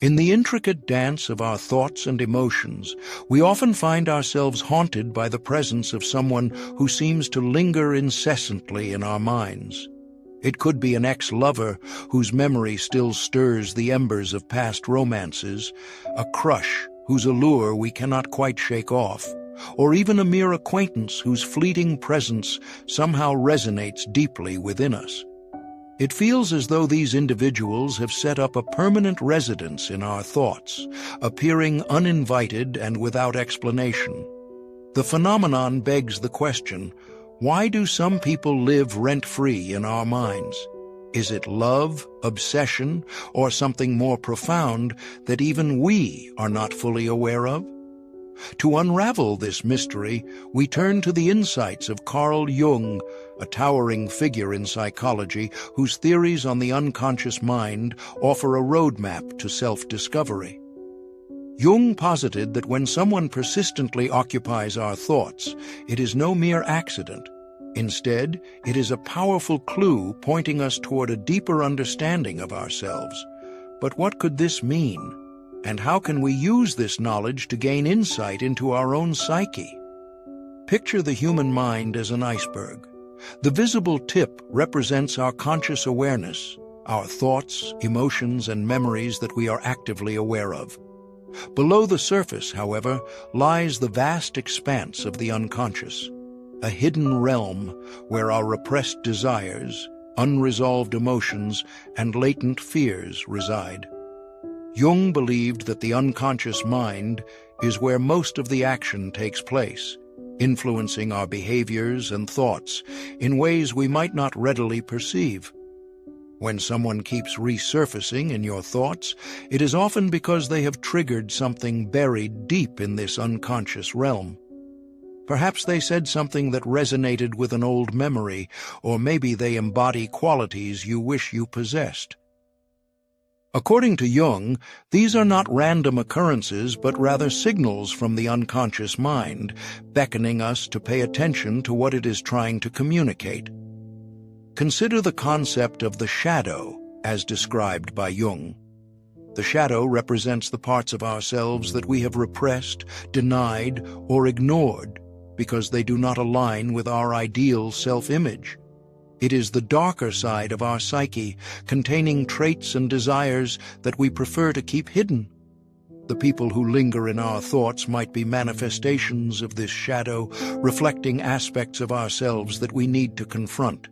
In the intricate dance of our thoughts and emotions, we often find ourselves haunted by the presence of someone who seems to linger incessantly in our minds. It could be an ex-lover whose memory still stirs the embers of past romances, a crush whose allure we cannot quite shake off, or even a mere acquaintance whose fleeting presence somehow resonates deeply within us. It feels as though these individuals have set up a permanent residence in our thoughts, appearing uninvited and without explanation. The phenomenon begs the question, why do some people live rent-free in our minds? Is it love, obsession, or something more profound that even we are not fully aware of? To unravel this mystery, we turn to the insights of Carl Jung, a towering figure in psychology whose theories on the unconscious mind offer a roadmap to self-discovery. Jung posited that when someone persistently occupies our thoughts, it is no mere accident. Instead, it is a powerful clue pointing us toward a deeper understanding of ourselves. But what could this mean? And how can we use this knowledge to gain insight into our own psyche? Picture the human mind as an iceberg. The visible tip represents our conscious awareness, our thoughts, emotions, and memories that we are actively aware of. Below the surface, however, lies the vast expanse of the unconscious, a hidden realm where our repressed desires, unresolved emotions, and latent fears reside. Jung believed that the unconscious mind is where most of the action takes place, influencing our behaviors and thoughts in ways we might not readily perceive. When someone keeps resurfacing in your thoughts, it is often because they have triggered something buried deep in this unconscious realm. Perhaps they said something that resonated with an old memory, or maybe they embody qualities you wish you possessed. According to Jung, these are not random occurrences but rather signals from the unconscious mind, beckoning us to pay attention to what it is trying to communicate. Consider the concept of the shadow, as described by Jung. The shadow represents the parts of ourselves that we have repressed, denied, or ignored because they do not align with our ideal self-image. It is the darker side of our psyche, containing traits and desires that we prefer to keep hidden. The people who linger in our thoughts might be manifestations of this shadow, reflecting aspects of ourselves that we need to confront.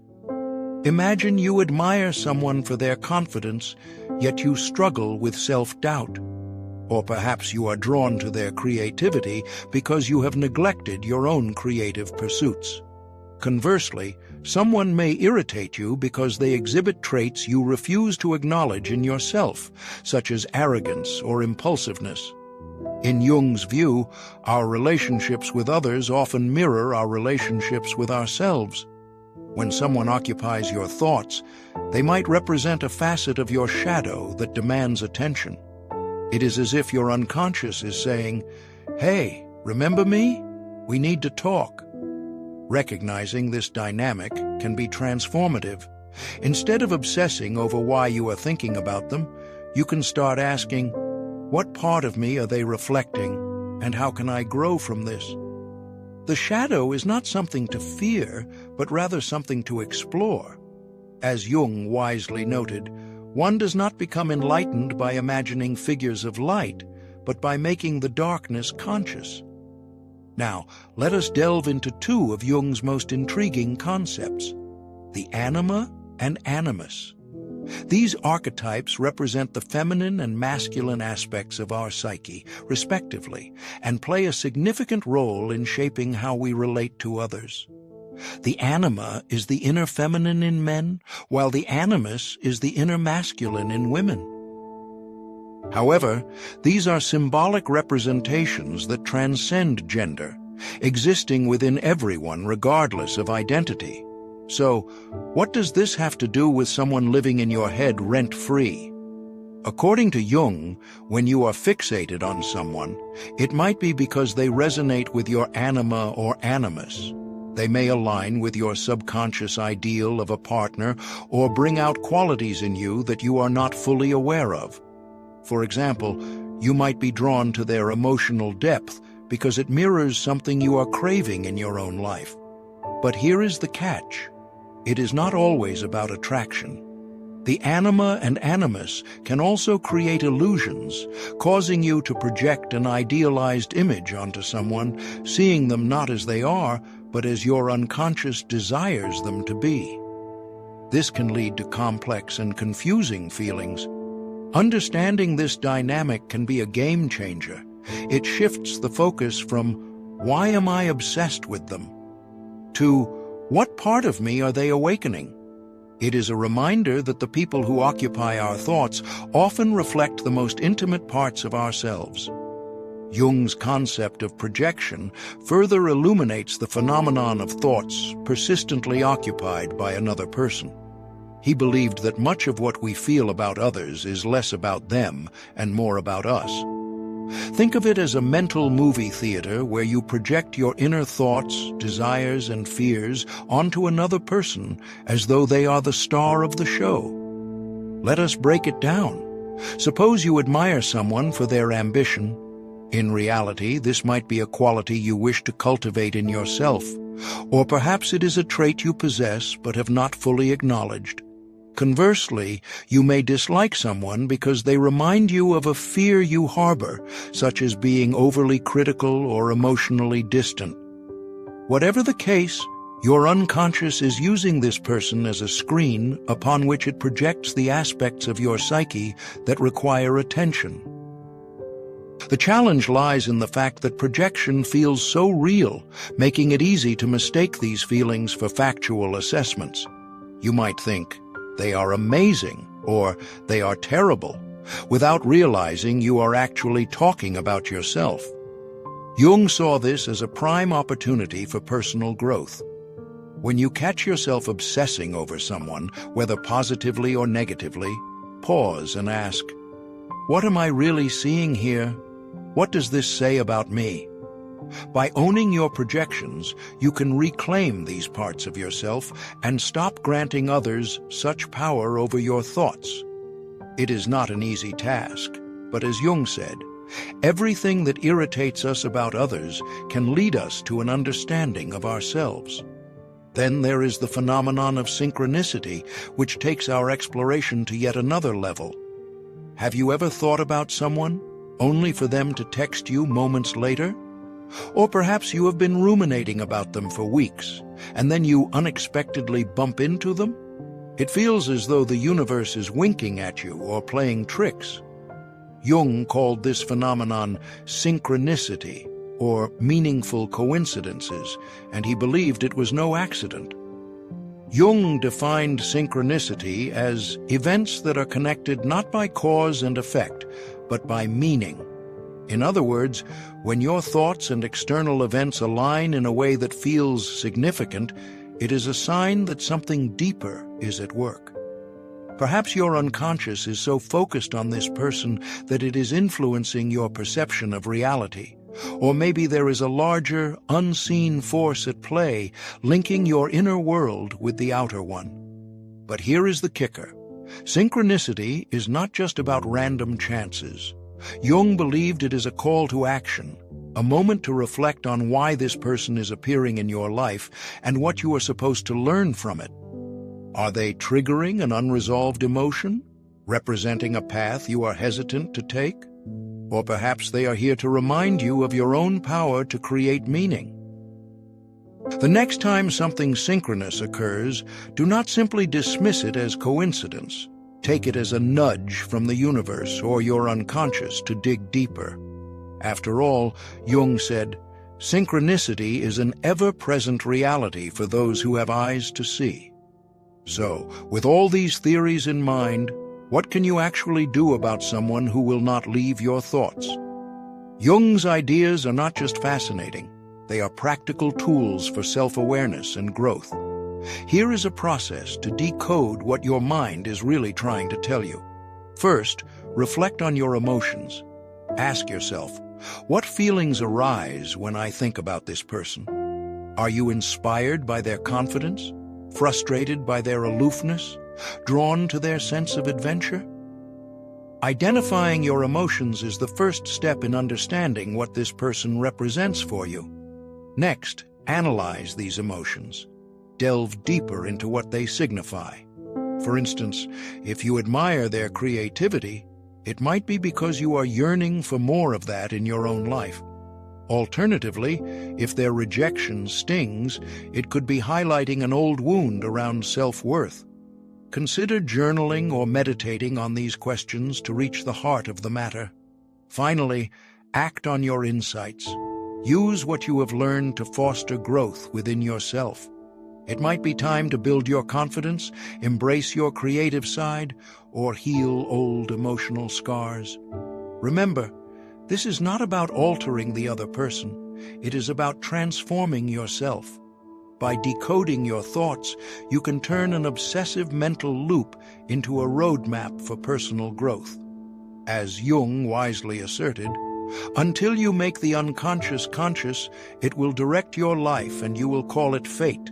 Imagine you admire someone for their confidence, yet you struggle with self-doubt. Or perhaps you are drawn to their creativity because you have neglected your own creative pursuits. Conversely, someone may irritate you because they exhibit traits you refuse to acknowledge in yourself, such as arrogance or impulsiveness. In Jung's view, our relationships with others often mirror our relationships with ourselves. When someone occupies your thoughts, they might represent a facet of your shadow that demands attention. It is as if your unconscious is saying, "Hey, remember me? We need to talk." Recognizing this dynamic can be transformative. Instead of obsessing over why you are thinking about them, you can start asking, what part of me are they reflecting, and how can I grow from this? The shadow is not something to fear, but rather something to explore. As Jung wisely noted, one does not become enlightened by imagining figures of light, but by making the darkness conscious. Now, let us delve into two of Jung's most intriguing concepts, the anima and animus. These archetypes represent the feminine and masculine aspects of our psyche, respectively, and play a significant role in shaping how we relate to others. The anima is the inner feminine in men, while the animus is the inner masculine in women. However, these are symbolic representations that transcend gender, existing within everyone regardless of identity. So, what does this have to do with someone living in your head rent-free? According to Jung, when you are fixated on someone, it might be because they resonate with your anima or animus. They may align with your subconscious ideal of a partner or bring out qualities in you that you are not fully aware of. For example, you might be drawn to their emotional depth because it mirrors something you are craving in your own life. But here is the catch. It is not always about attraction. The anima and animus can also create illusions, causing you to project an idealized image onto someone, seeing them not as they are, but as your unconscious desires them to be. This can lead to complex and confusing feelings. Understanding this dynamic can be a game changer. It shifts the focus from, "Why am I obsessed with them?" to, "What part of me are they awakening?" It is a reminder that the people who occupy our thoughts often reflect the most intimate parts of ourselves. Jung's concept of projection further illuminates the phenomenon of thoughts persistently occupied by another person. He believed that much of what we feel about others is less about them and more about us. Think of it as a mental movie theater where you project your inner thoughts, desires, and fears onto another person as though they are the star of the show. Let us break it down. Suppose you admire someone for their ambition. In reality, this might be a quality you wish to cultivate in yourself, or perhaps it is a trait you possess but have not fully acknowledged. Conversely, you may dislike someone because they remind you of a fear you harbor, such as being overly critical or emotionally distant. Whatever the case, your unconscious is using this person as a screen upon which it projects the aspects of your psyche that require attention. The challenge lies in the fact that projection feels so real, making it easy to mistake these feelings for factual assessments. You might think, "They are amazing," or "They are terrible," without realizing you are actually talking about yourself. Jung saw this as a prime opportunity for personal growth. When you catch yourself obsessing over someone, whether positively or negatively, pause and ask, "What am I really seeing here? What does this say about me?" By owning your projections, you can reclaim these parts of yourself and stop granting others such power over your thoughts. It is not an easy task, but as Jung said, everything that irritates us about others can lead us to an understanding of ourselves. Then there is the phenomenon of synchronicity, which takes our exploration to yet another level. Have you ever thought about someone, only for them to text you moments later? Or perhaps you have been ruminating about them for weeks, and then you unexpectedly bump into them? It feels as though the universe is winking at you or playing tricks. Jung called this phenomenon synchronicity, or meaningful coincidences, and he believed it was no accident. Jung defined synchronicity as events that are connected not by cause and effect, but by meaning. In other words, when your thoughts and external events align in a way that feels significant, it is a sign that something deeper is at work. Perhaps your unconscious is so focused on this person that it is influencing your perception of reality. Or maybe there is a larger, unseen force at play, linking your inner world with the outer one. But here is the kicker. Synchronicity is not just about random chances. Jung believed it is a call to action, a moment to reflect on why this person is appearing in your life and what you are supposed to learn from it. Are they triggering an unresolved emotion, representing a path you are hesitant to take? Or perhaps they are here to remind you of your own power to create meaning. The next time something synchronous occurs, do not simply dismiss it as coincidence. Take it as a nudge from the universe or your unconscious to dig deeper. After all, Jung said, synchronicity is an ever-present reality for those who have eyes to see. So, with all these theories in mind, what can you actually do about someone who will not leave your thoughts? Jung's ideas are not just fascinating, they are practical tools for self-awareness and growth. Here is a process to decode what your mind is really trying to tell you. First, reflect on your emotions. Ask yourself, what feelings arise when I think about this person? Are you inspired by their confidence? Frustrated by their aloofness? Drawn to their sense of adventure? Identifying your emotions is the first step in understanding what this person represents for you. Next, analyze these emotions. Delve deeper into what they signify. For instance, if you admire their creativity, it might be because you are yearning for more of that in your own life. Alternatively, if their rejection stings, it could be highlighting an old wound around self-worth. Consider journaling or meditating on these questions to reach the heart of the matter. Finally, act on your insights. Use what you have learned to foster growth within yourself. It might be time to build your confidence, embrace your creative side, or heal old emotional scars. Remember, this is not about altering the other person. It is about transforming yourself. By decoding your thoughts, you can turn an obsessive mental loop into a roadmap for personal growth. As Jung wisely asserted, until you make the unconscious conscious, it will direct your life and you will call it fate.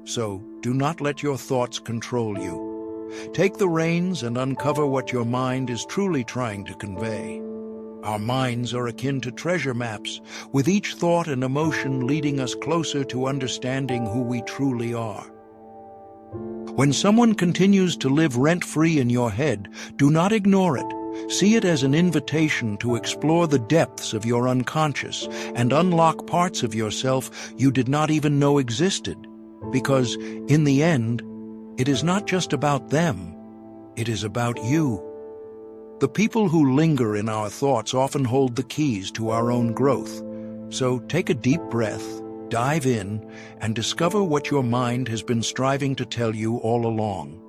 So, do not let your thoughts control you. Take the reins and uncover what your mind is truly trying to convey. Our minds are akin to treasure maps, with each thought and emotion leading us closer to understanding who we truly are. When someone continues to live rent-free in your head, do not ignore it. See it as an invitation to explore the depths of your unconscious and unlock parts of yourself you did not even know existed. Because, in the end, it is not just about them, it is about you. The people who linger in our thoughts often hold the keys to our own growth. So take a deep breath, dive in, and discover what your mind has been striving to tell you all along.